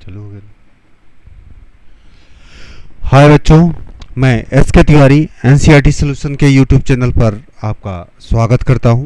चालू हो गया। हाय बच्चों, मैं एस के तिवारी एनसीईआरटी सॉल्यूशन के यूट्यूब चैनल पर आपका स्वागत करता हूं।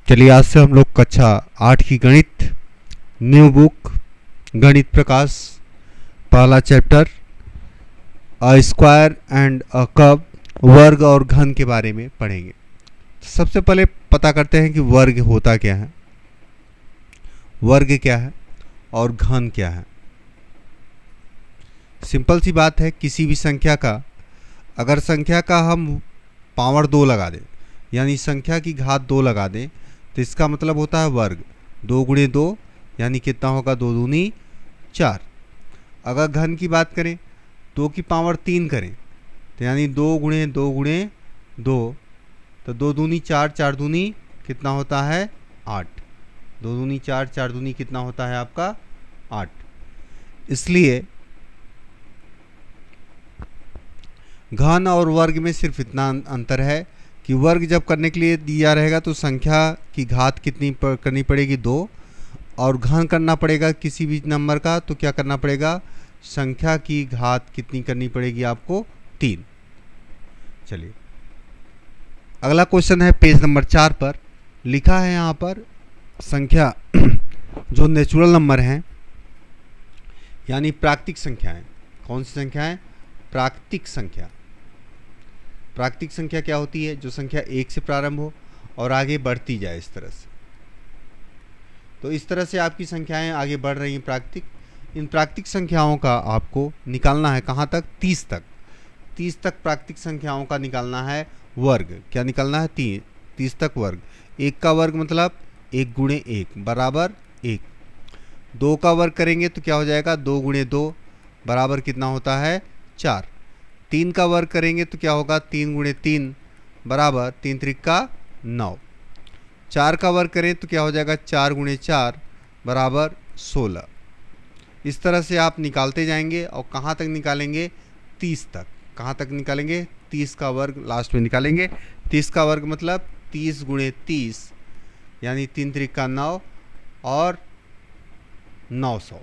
चलिए आज से हम लोग कक्षा 8 की गणित न्यू बुक गणित प्रकाश पहला chapter a square and a curve वर्ग और घन के बारे में पढ़ेंगे। सबसे पहले पता करते हैं कि वर्ग होता क्या है, वर्ग क्या है और घन क्या है। सिंपल सी बात है, किसी भी संख्या का अगर संख्या का हम पावर 2 लगा दें यानी संख्या की घात 2 लगा दें तो इसका मतलब होता है वर्ग। 2 गुणे 2 यानी कितना होगा, 2 दूनी 4। अगर घन की बात करें 2 की पावर 3 करें तो यानी 2 गुणे 2 गुणे 2, तो 2 दूनी 4, 4 दूनी कितना होता है 8। 2 दूनी 4, 4 दूनी कितना होता है आपका 8। इसलिए घन और वर्ग में सिर्फ इतना अंतर है कि वर्ग जब करने के लिए दिया रहेगा तो संख्या की घात कितनी करनी पड़ेगी 2, और घन करना पड़ेगा किसी भी नंबर का तो क्या करना पड़ेगा, संख्या की घात कितनी करनी पड़ेगी आपको 3। चलिए अगला क्वेश्चन है पेज नंबर 4 पर। लिखा है यहाँ पर संख्या जो नेचुरल नंबर हैं यानी प्राकृतिक संख्याएं। कौन सी संख्याएं? प्राकृतिक संख्या। प्राकृतिक संख्या क्या होती है? जो संख्या 1 से प्रारंभ हो और आगे बढ़ती जाए इस तरह से। तो इस तरह से आपकी संख्याएं आगे बढ़ रही हैं प्राकृतिक। इन प्राकृतिक संख्याओं का आपको निकालना है कहाँ तक, 30 तक। 30 तक प्राकृतिक संख्याओं का निकालना है वर्ग। क्या निकालना है? 30 तक वर्ग। 1 का वर्ग मतलब 1 गुणे 1 बराबर 1। 2 का वर्ग करेंगे तो क्या हो जाएगा, 2 गुणे 2 बराबर कितना होता है 4। 3 का वर्ग करेंगे तो क्या होगा, 3 गुणे 3 बराबर 3 त्रिका 9। 4 का वर्ग करें तो क्या हो जाएगा, 4 गुणे 4 बराबर 16। इस तरह से आप निकालते जाएंगे और कहाँ तक निकालेंगे, 30 तक। कहाँ तक निकालेंगे, 30 का वर्ग लास्ट में निकालेंगे। 30 का वर्ग मतलब 30 गुणे 30 यानी 3 त्रिका 9 और 900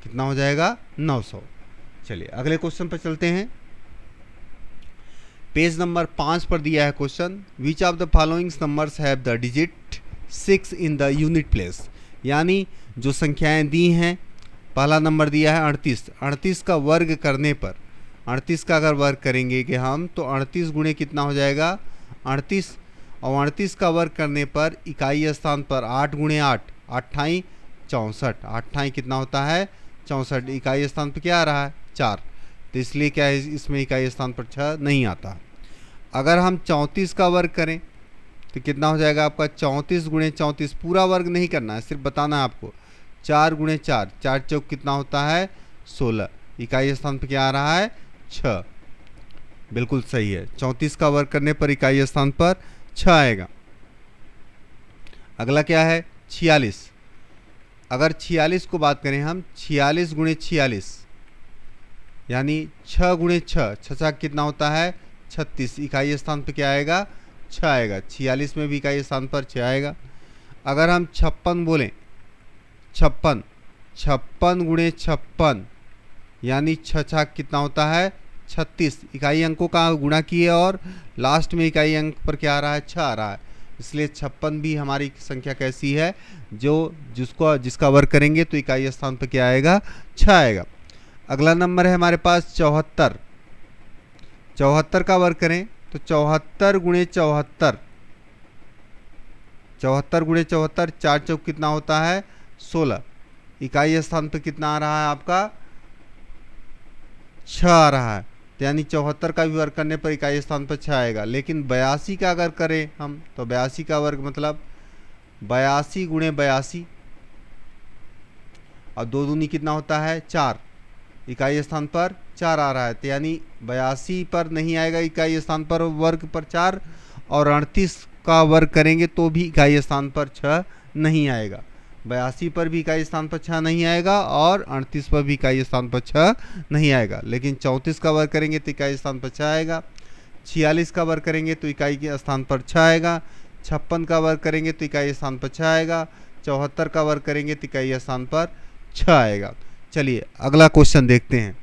कितना हो जाएगा 900। चलिए अगले क्वेश्चन पर चलते हैं। पेज नंबर 5 पर दिया है question, which of the following numbers have the digit 6 in the unit place. यानी जो संख्याएं दी हैं, पहला नंबर दिया है 38। 38 का वर्ग करने पर, 38 का अगर वर्ग करेंगे कि हम तो 38 गुणे कितना हो जाएगा 38, और 38 का वर्ग करने पर इकाई स्थान पर 8 गुणे 8 28 64। 28 कितना होता है 64। इकाई स्थान पर क्या आ रहा है 4, तो इसलिए क्या है इसमें इकाई स्थान पर 6 नहीं आता। अगर हम 34 का वर्ग करें तो कितना हो जाएगा आपका 34 गुणे 34। पूरा वर्ग नहीं करना है, सिर्फ बताना है आपको। 4 गुणे 4, 4 चौक कितना होता है 16। इकाई स्थान पर क्या आ रहा है 6। बिल्कुल सही है, 34 का वर्ग करने पर इकाई स्थान पर 6 आएगा। अगला क्या है 46। अगर 46 को बात करें हम, 46 गुणे 46 यानी 6 गुणे 6, 6 कितना होता है 36। इकाई स्थान पर क्या आएगा 6 आएगा। 46 में भी इकाई स्थान पर 6 आएगा। अगर हम 56 बोलें, 56 गुणे 56 यानी 6 कितना होता है 36। इकाई अंकों का गुणा किए और लास्ट में इकाई अंक पर क्या आ रहा है 6 आ रहा है, इसलिए 56 भी हमारी संख्या कैसी है, जो जिसका वर्ग करेंगे तो इकाई स्थान पर क्या आएगा 6 आएगा। अगला नंबर है हमारे पास 74। 74 का वर्ग करें तो 74 गुणे 74, 74 गुणे 74, 4 चौक कितना होता है 16। इकाई स्थान पर कितना आ रहा है आपका 6 आ रहा है, तो यानी 74 का भी वर्ग करने पर इकाई स्थान पर 6 आएगा। लेकिन 82 का अगर करें हम तो 82 का वर्ग मतलब 82 गुणे 82 और 2 दूनी कितना होता है 4। इकाई स्थान पर 4 आ रहा है, तो यानी 82 पर नहीं आएगा इकाई स्थान पर वर्ग पर 4, और 38 का वर्ग करेंगे तो भी इकाई स्थान पर 6 नहीं आएगा। 82 पर भी इकाई स्थान पर 6 नहीं आएगा और 38 पर भी इकाई स्थान पर 6 नहीं आएगा। लेकिन 34 का वर्ग करेंगे तो इकाई स्थान पर 6 आएगा। 46 का वर्ग करेंगे तो इकाई के स्थान पर 6 आएगा। 56 का वर्ग करेंगे तो इकाई स्थान पर 6 आएगा। 74 का वर्ग करेंगे तो इकाई स्थान पर 6 आएगा। चलिए अगला क्वेश्चन देखते हैं।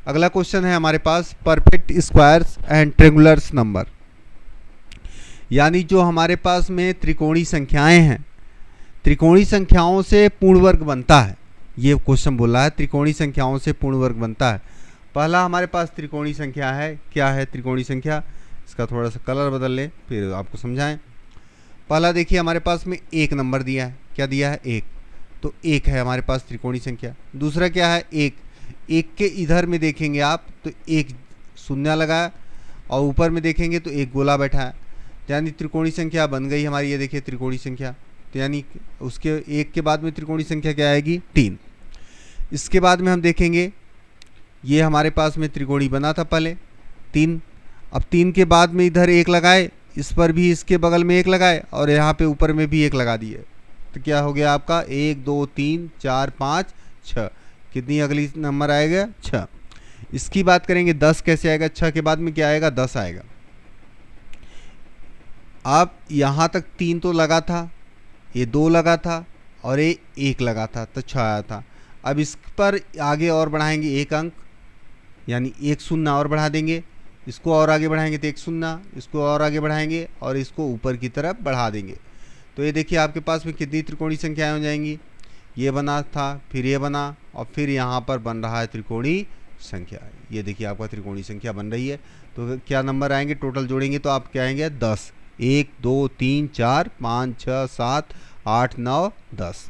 अगला क्वेश्चन है हमारे पास परफेक्ट स्क्वायर्स एंड ट्रायंगुलर्स नंबर, यानी जो हमारे पास में त्रिकोणीय संख्याएं हैं, त्रिकोणीय संख्याओं से पूर्ण वर्ग बनता है। ये क्वेश्चन बोला है त्रिकोणीय संख्याओं से पूर्ण वर्ग बनता है। पहला हमारे पास त्रिकोणीय संख्या है, क्या है त्रिकोणीय संख्या, इसका थोड़ा सा कलर बदल लें फिर आपको समझाएं। पहला देखिए हमारे पास में एक नंबर दिया है, क्या दिया है, एक, तो एक है हमारे पास त्रिकोणीय संख्या। दूसरा क्या है, एक, एक के इधर में देखेंगे आप तो एक शून्य लगा है और ऊपर में देखेंगे तो एक गोला बैठा है, यानी त्रिकोणीय संख्या बन गई हमारी। ये देखिए त्रिकोणीय संख्या, तो यानी उसके एक के बाद में त्रिकोणीय संख्या क्या आएगी, 3। इसके बाद में हम देखेंगे ये हमारे पास में त्रिकोणीय बना था पहले 3, अब 3 के बाद में इधर एक लगाए, इस पर भी इसके बगल में एक लगाए और यहाँ पे ऊपर में भी एक लगा दिए, तो क्या हो गया आपका 1 2 3 4 5 6, कितनी अगली नंबर आएगा, 6। इसकी बात करेंगे 10 कैसे आएगा, 6 के बाद में क्या आएगा, 10 आएगा। अब यहाँ तक 3 तो लगा था, ये 2 लगा था और ये 1 लगा था, तो 6 आया था। अब इस पर आगे और बढ़ाएंगे एक अंक, यानी एक शून्य और बढ़ा देंगे, इसको और आगे बढ़ाएंगे तो एक शून्य, इसको और आगे बढ़ाएंगे और इसको ऊपर की तरफ बढ़ा देंगे। तो ये देखिए आपके पास में कितनी त्रिकोणीय संख्याएं हो जाएंगी, ये बना था, फिर ये बना और फिर यहाँ पर बन रहा है त्रिकोणीय संख्या। ये देखिए आपका त्रिकोणीय संख्या बन रही है। तो क्या नंबर आएंगे, टोटल जोड़ेंगे तो आप क्या आएंगे, 10, 1 2 3 4 5 6 7 8 9 10।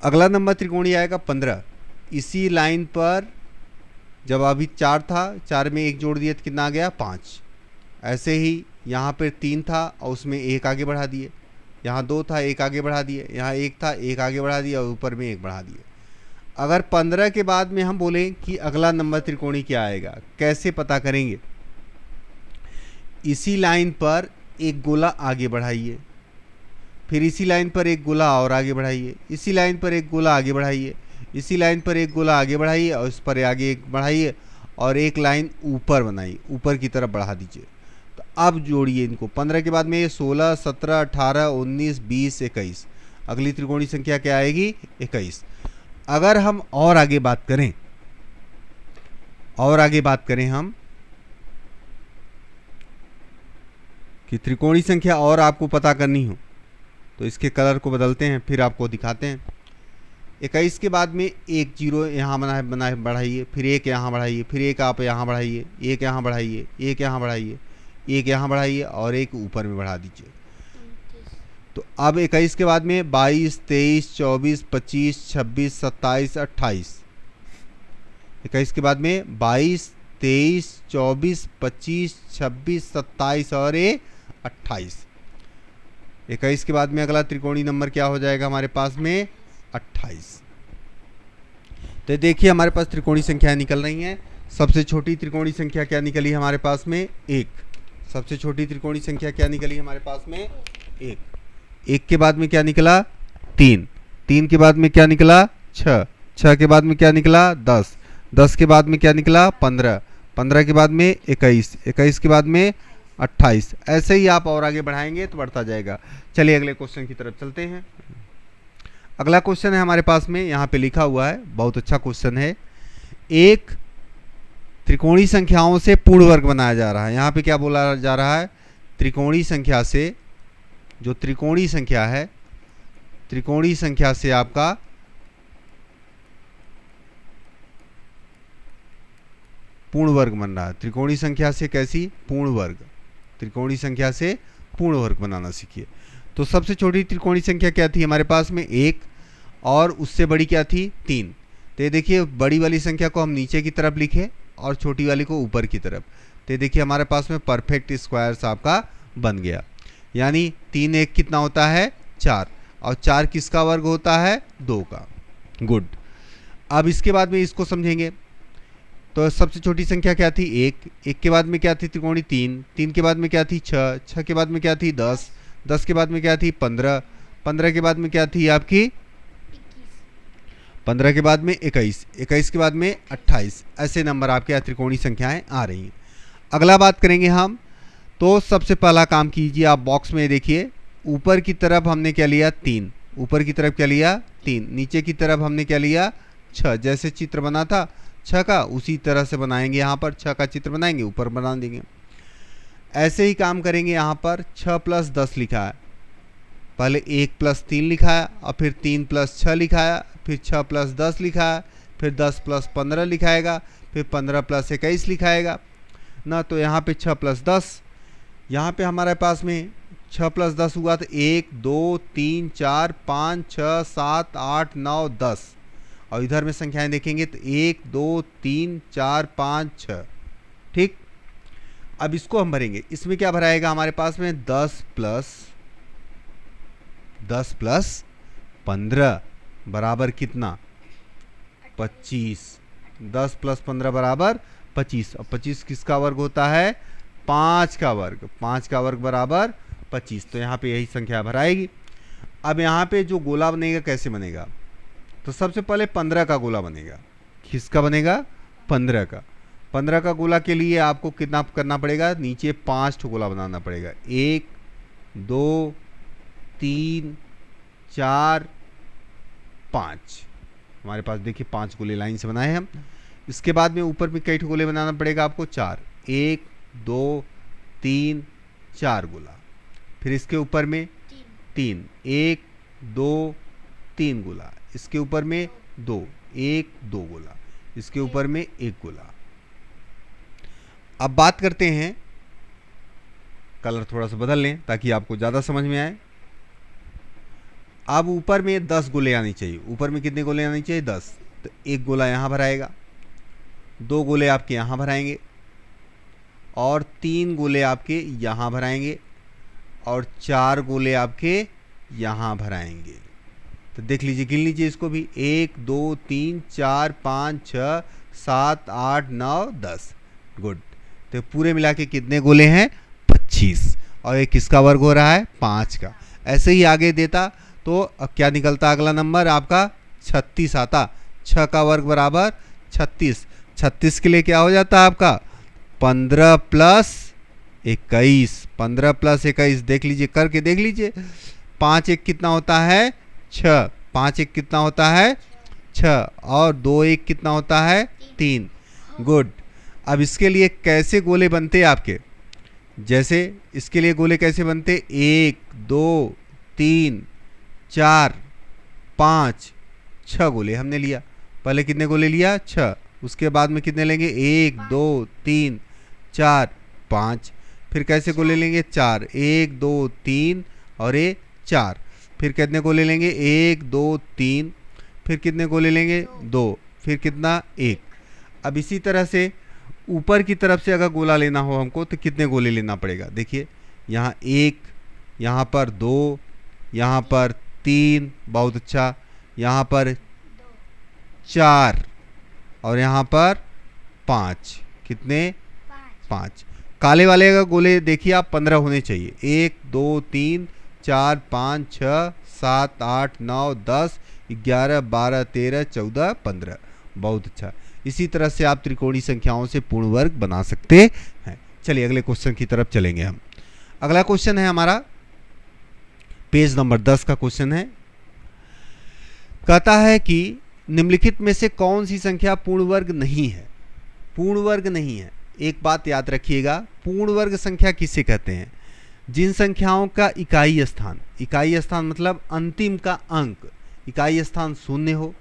अगला नंबर त्रिकोणीय आएगा 15। इसी लाइन पर जब अभी 4 था, 4 में 1 जोड़ दिए तो कितना आ गया, 5। ऐसे ही यहाँ पर 3 था और उसमें 1 आगे बढ़ा दिए, यहाँ 2 था 1 आगे बढ़ा दिए, यहाँ 1 था 1 आगे बढ़ा दिया और ऊपर में 1 बढ़ा दिए। अगर 15 के बाद में हम बोलें कि अगला नंबर त्रिकोणीय क्या आएगा, कैसे पता करेंगे, इसी लाइन पर एक गोला आगे बढ़ाइए, फिर इसी लाइन पर एक गोला और आगे बढ़ाइए, इसी लाइन पर एक गोला आगे बढ़ाइए, इसी लाइन पर एक गोला आगे बढ़ाइए और इस पर आगे एक बढ़ाइए और एक लाइन ऊपर बनाइए, ऊपर की तरफ बढ़ा दीजिए। तो अब जोड़िए इनको, 15 के बाद में 16 17 18 19 20 21, अगली त्रिकोणीय संख्या क्या आएगी, 21। अगर हम और आगे बात करें, और आगे बात करें हम कि त्रिकोणीय संख्या और आपको पता करनी हो तो इसके कलर को बदलते हैं फिर आपको दिखाते हैं। 21 के बाद में एक जीरो यहाँ बना बढ़ाइए, फिर एक यहाँ बढ़ाइए, फिर एक आप यहाँ बढ़ाइए, एक यहाँ बढ़ाइए, एक यहाँ बढ़ाइए, एक यहाँ बढ़ाइए और एक ऊपर में बढ़ा दीजिए। तो अब 21 के बाद में 22 23 24 25 26 27 28, 21 के बाद में 22 23 24 25 26 27 और 28। 21 के बाद में अगला त्रिकोणीय नंबर क्या हो जाएगा हमारे पास में, 28। तो देखिए हमारे पास त्रिकोणीय संख्याएं निकल रही हैं। सबसे छोटी त्रिकोणीय संख्या क्या निकली हमारे पास में, 1। सबसे छोटी त्रिकोणीय संख्या क्या निकली हमारे पास में, 1। 1 के बाद में क्या निकला, 3। 3 के बाद में क्या निकला, 6। 6 के बाद में क्या निकला, 10। 10 के बाद में क्या निकला, 15। 15 के बाद में 21। 21 के बाद में 28। ऐसे ही आप और आगे बढ़ाएंगे तो बढ़ता जाएगा। चलिए अगले क्वेश्चन की तरफ चलते हैं। अगला क्वेश्चन है हमारे पास में, यहाँ पे लिखा हुआ है, बहुत अच्छा क्वेश्चन है। एक त्रिकोणीय संख्याओं से पूर्ण वर्ग बनाया जा रहा है। यहाँ पे क्या बोला जा रहा है, त्रिकोणीय संख्या से, जो त्रिकोणीय संख्या है, त्रिकोणीय संख्या से आपका पूर्ण वर्ग बन रहा है। त्रिकोणीय संख्या से कैसी, पूर्ण वर्ग। त्रिकोणीय संख्या से पूर्ण वर्ग बनाना सीखिए। तो सबसे छोटी त्रिकोणीय संख्या क्या थी हमारे पास में, 1, और उससे बड़ी क्या थी, 3। तो ये देखिए बड़ी वाली संख्या को हम नीचे की तरफ लिखे और छोटी वाली को ऊपर की तरफ। तो देखिए हमारे पास में परफेक्ट स्क्वायर्स आपका बन गया। यानी 3 1 कितना होता है, 4, और 4 किसका वर्ग होता है, 2 का। गुड। अब इसके बाद में इसको समझेंगे। तो सबसे छोटी संख्या क्या थी, 1। 1 के बाद में क्या थी त्रिकोणीय, 3। 3 के बाद में क्या थी, 6। 6 के बाद में क्या थी, 10। 10 के बाद में क्या थी, 15। 15 के बाद में क्या थी आपकी, 15 के बाद में 21। 21 के बाद में 28। ऐसे नंबर आपके त्रिकोणीय संख्याएं आ रही हैं। अगला बात करेंगे हम। तो सबसे पहला काम कीजिए, आप बॉक्स में देखिए, ऊपर की तरफ हमने क्या लिया, 3। ऊपर की तरफ क्या लिया, 3, नीचे की तरफ हमने क्या लिया 6, जैसे चित्र बना था 6 का उसी तरह से बनाएंगे, यहाँ पर 6 का चित्र बनाएंगे, ऊपर बना देंगे। ऐसे ही काम करेंगे, यहाँ पर 6 + 10 लिखा है, पहले 1 + 3 लिखा है और फिर 3 + 6 लिखा है, फिर 6 + 10 लिखा है, फिर 10 + 15 लिखाएगा, फिर 15 + 21 लिखाएगा ना। तो यहाँ पे 6 + 10, यहाँ पे हमारे पास में 6 + 10 हुआ तो 1 2 3 4 5 6 7 8 9 10, और इधर में संख्याएं देखेंगे तो 1 2 3 4 5 6। ठीक, अब इसको हम भरेंगे। इसमें क्या भराएगा हमारे पास में 10 + 15 बराबर कितना 25। 10 + 15 बराबर 25, और 25 किसका वर्ग होता है 5 का वर्ग, 5 का वर्ग बराबर 25। तो यहाँ पे यही संख्या भराएगी। अब यहाँ पे जो गोला बनेगा कैसे बनेगा, तो सबसे पहले 15 का गोला बनेगा। किसका बनेगा 15 का। 15 का गोला के लिए आपको कितना करना पड़ेगा, नीचे 5 ठो गोला बनाना पड़ेगा। 1 2 3 4 5, हमारे पास देखिए 5 गोले लाइन से बनाए हम। इसके बाद में ऊपर में कई ठो गोले बनाना पड़ेगा आपको, 4, 1 2 3 4 गोला। फिर इसके ऊपर में 3, 1 2 3 गोला। इसके ऊपर में 2, 1 2 गोला। इसके ऊपर में 1 गोला। अब बात करते हैं, कलर थोड़ा सा बदल लें ताकि आपको ज़्यादा समझ में आए। अब ऊपर में 10 गोले आनी चाहिए। ऊपर में कितने गोले आनी चाहिए 10, तो 1 गोला यहाँ भराएगा, 2 गोले आपके यहाँ भराएंगे, और 3 गोले आपके यहाँ भराएंगे, और 4 गोले आपके यहाँ भराएंगे। तो देख लीजिए, गिन लीजिए इसको भी, 1 2 3 4 5 6 7 8 9 10। गुड। तो पूरे मिला के कितने गोले हैं 25, और ये किसका वर्ग हो रहा है 5 का। ऐसे ही आगे देता तो अब क्या निकलता, अगला नंबर आपका 36 आता। 6 का वर्ग बराबर 36। 36 के लिए क्या हो जाता है आपका 15 + 21। 15 + 21 देख लीजिए, करके देख लीजिए। 5 1 कितना होता है 6, 5 1 कितना होता है 6, और 2 1 कितना होता है 3। गुड। अब इसके लिए कैसे गोले बनते हैं आपके, जैसे इसके लिए गोले कैसे बनते, 1 2 3 4 5 6 गोले हमने लिया। पहले कितने गोले लिया 6, उसके बाद में कितने लेंगे 1 2 3 4 5। फिर कैसे गोले लेंगे 4, 1 2 3 और ये 4। फिर कितने गोले लेंगे 1 2 3। फिर कितने गोले लेंगे 2। फिर कितना 1। अब इसी तरह से ऊपर की तरफ से अगर गोला लेना हो हमको तो कितने गोले लेना पड़ेगा, देखिए यहाँ 1, यहाँ पर 2, यहाँ पर 3, बहुत अच्छा, यहाँ पर 4 और यहाँ पर 5। कितने 5। काले वाले का गोले देखिए आप 15 होने चाहिए। 1 2 3 4 5 6 7 8 9 10 11 12 13 14 15। बहुत अच्छा। इसी तरह से आप त्रिकोणीय संख्याओं से पूर्ण वर्ग बना सकते हैं। चलिए अगले क्वेश्चन की तरफ चलेंगे हम। अगला क्वेश्चन है हमारा पेज नंबर 10 का क्वेश्चन है। कहता है कि निम्नलिखित में से कौन सी संख्या पूर्ण वर्ग नहीं है। पूर्ण वर्ग नहीं है। एक बात याद रखिएगा, पूर्ण वर्ग संख्या किसे कहते हैं, जिन संख्याओं का इकाई स्थान, इकाई स्थान मतलब अंतिम का अंक, इकाई स्थान 0 हो,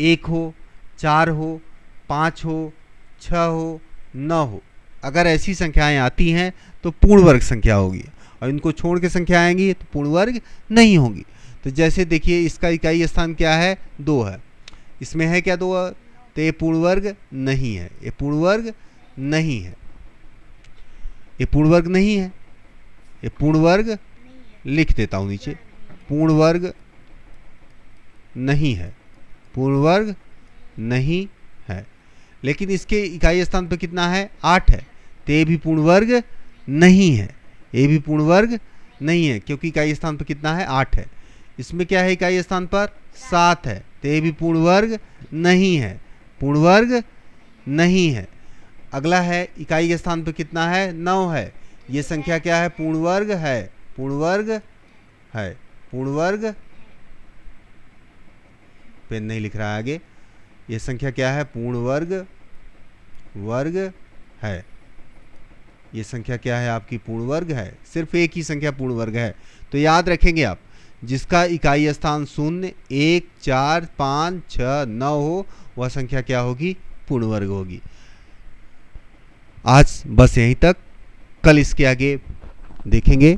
1 हो, 4 हो, 5 हो, 6 हो, 9 हो, अगर ऐसी संख्याएं आती हैं तो पूर्ण वर्ग संख्या होगी, और इनको छोड़ के संख्या आएंगी तो पूर्ण वर्ग नहीं होगी। तो जैसे देखिए इसका इकाई स्थान क्या है 2 है, इसमें है क्या 2, तो ये पूर्ण वर्ग नहीं है, ये पूर्ण वर्ग नहीं है, ये पूर्ण वर्ग नहीं है, ये पूर्ण वर्ग लिख देता हूं नीचे, पूर्ण वर्ग नहीं है, पूर्ण वर्ग नहीं है। लेकिन इसके इकाई स्थान पर कितना है 8 है, तो ये भी पूर्ण वर्ग नहीं है, ये भी पूर्ण वर्ग नहीं है, क्योंकि इकाई स्थान पर कितना है 8 है। इसमें क्या है इकाई स्थान पर 7 है, तो ये भी पूर्ण वर्ग नहीं है, पूर्ण वर्ग नहीं है। अगला है इकाई स्थान पर कितना है 9 है, ये संख्या क्या है पूर्ण वर्ग है, पूर्ण वर्ग है, पूर्ण वर्ग पेन नहीं लिख रहा है आगे। ये संख्या क्या है? पूर्ण वर्ग है। ये संख्या क्या है आपकी? पूर्ण वर्ग है। सिर्फ एक ही संख्या पूर्ण वर्ग है। तो याद रखेंगे आप, जिसका इकाई स्थान 0, 1, 4, 5, 6, 9 हो, वह संख्या क्या होगी? पूर्ण वर्ग होगी। आज बस यहीं तक, कल इसके आगे देखेंगे।